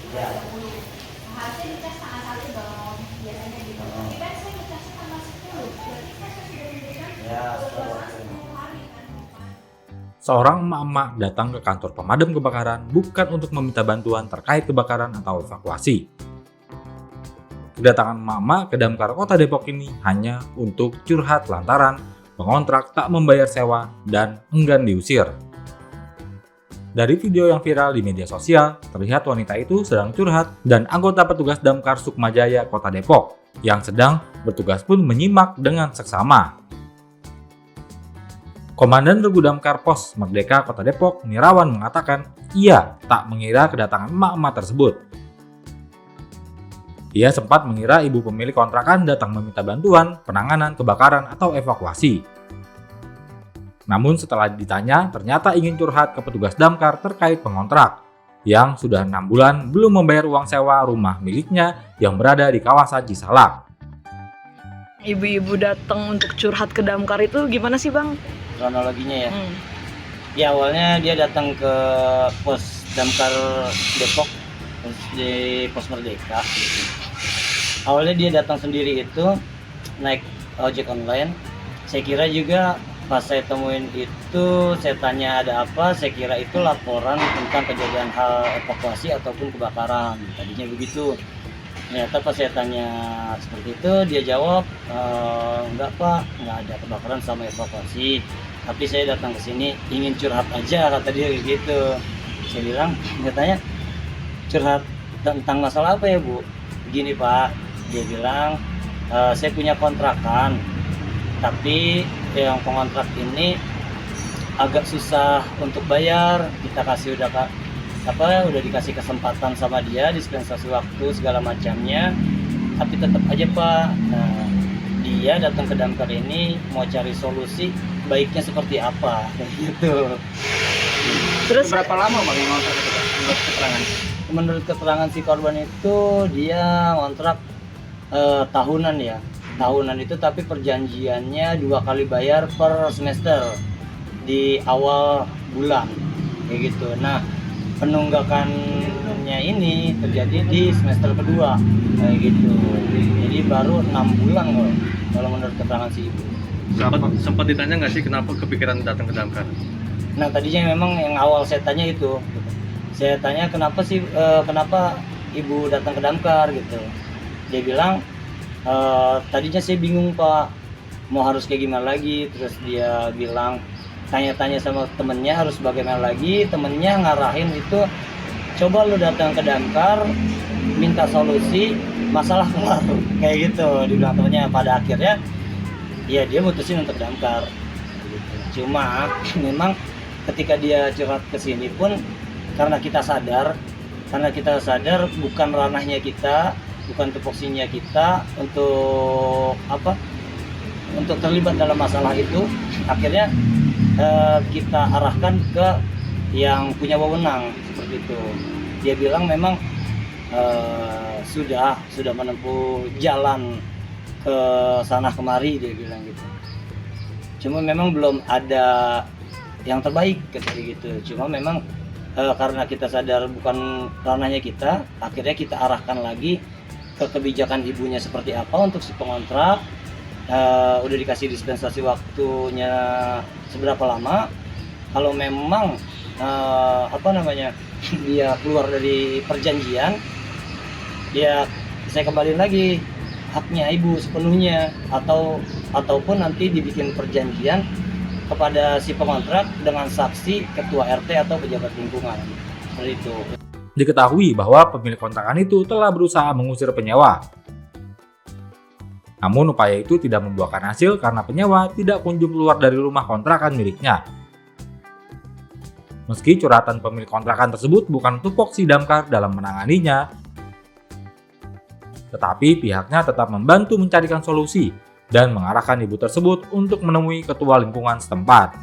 Ya. 30. Harusnya dicas tanggal 1 dong, biasanya gitu. Tapi kan saya dicasnya tanggal 10, berarti kan saya sudah memberikan Ya, kelepasan 10 hari kan. Seorang emak-emak datang ke kantor pemadam kebakaran bukan untuk meminta bantuan terkait kebakaran atau evakuasi. Kedatangan emak-emak ke Damkar Kota Depok ini hanya untuk curhat lantaran pengontrak tak membayar sewa dan enggan diusir. Dari video yang viral di media sosial, terlihat wanita itu sedang curhat dan anggota petugas Damkar Sukmajaya Kota Depok yang sedang bertugas pun menyimak dengan seksama. Komandan Regu Damkar Pos Merdeka Kota Depok, Nirawan, mengatakan ia tak mengira kedatangan emak-emak tersebut. Ia sempat mengira ibu pemilik kontrakan datang meminta bantuan penanganan kebakaran atau evakuasi. Namun setelah ditanya, ternyata ingin curhat ke petugas damkar terkait pengontrak yang sudah 6 bulan belum membayar uang sewa rumah miliknya yang berada di kawasan Cisalak. Ibu-ibu datang untuk curhat ke damkar itu gimana sih, Bang? Kronologinya ya. Ya awalnya dia datang ke pos damkar Depok di pos Merdeka. Awalnya dia datang sendiri itu naik ojek online. Saya kira juga pas saya temuin itu, saya tanya ada apa, saya kira itu laporan tentang kejadian hal evakuasi ataupun kebakaran. Tadinya begitu. Ternyata pas saya tanya seperti itu, dia jawab, enggak Pak, enggak ada kebakaran sama evakuasi. Tapi saya datang ke sini ingin curhat aja, kata dia gitu. Saya bilang, dia tanya, curhat tentang masalah apa ya Bu? Begini Pak, dia bilang, saya punya kontrakan, tapi yang pengontrak ini agak susah untuk bayar. Kita kasih udah dikasih kesempatan sama dia, dispensasi waktu segala macamnya, tapi tetap aja Pak. Nah, dia datang ke damkar ini mau cari solusi baiknya seperti apa kayak gitu. Terus Berapa lama Bang yang ngontrak itu Pak? Menurut keterangan? Menurut keterangan si korban itu dia ngontrak tahunan ya. Tahunan itu tapi perjanjiannya 2 kali bayar per semester di awal bulan kayak gitu. Nah, penunggakannya ini terjadi di semester kedua kayak gitu. Jadi baru 6 bulan loh kalau menurut keterangan si ibu. Sempat ditanya nggak sih kenapa kepikiran datang ke damkar? Nah, tadinya memang yang awal saya tanya itu. Saya tanya kenapa ibu datang ke damkar gitu. Dia bilang tadinya saya bingung Pak, mau harus kayak gimana lagi. Terus dia bilang tanya-tanya sama temennya harus bagaimana lagi. Temennya ngarahin itu, coba lu datang ke damkar, minta solusi, masalah kelar kayak gitu. Dibilang temennya. Pada akhirnya ya dia mutusin untuk damkar gitu. Cuma memang ketika dia curhat ke sini pun karena kita sadar bukan ranahnya kita, bukan tupoksinya kita untuk terlibat dalam masalah itu. Akhirnya kita arahkan ke yang punya wewenang seperti itu. Dia bilang memang sudah menempuh jalan ke sana kemari, dia bilang gitu. Cuma memang belum ada yang terbaik kayak gitu. Cuma memang karena kita sadar bukan ranahnya kita, akhirnya kita arahkan lagi ke kebijakan ibunya seperti apa untuk si pengontrak. Udah dikasih dispensasi waktunya seberapa lama. Kalau memang dia keluar dari perjanjian, ya saya kembaliin lagi haknya ibu sepenuhnya, ataupun nanti dibikin perjanjian kepada si pengontrak dengan saksi ketua RT atau pejabat lingkungan seperti itu. Diketahui bahwa pemilik kontrakan itu telah berusaha mengusir penyewa. Namun upaya itu tidak membuahkan hasil karena penyewa tidak kunjung keluar dari rumah kontrakan miliknya. Meski curhatan pemilik kontrakan tersebut bukan tupoksi damkar dalam menanganinya, tetapi pihaknya tetap membantu mencarikan solusi dan mengarahkan ibu tersebut untuk menemui ketua lingkungan setempat.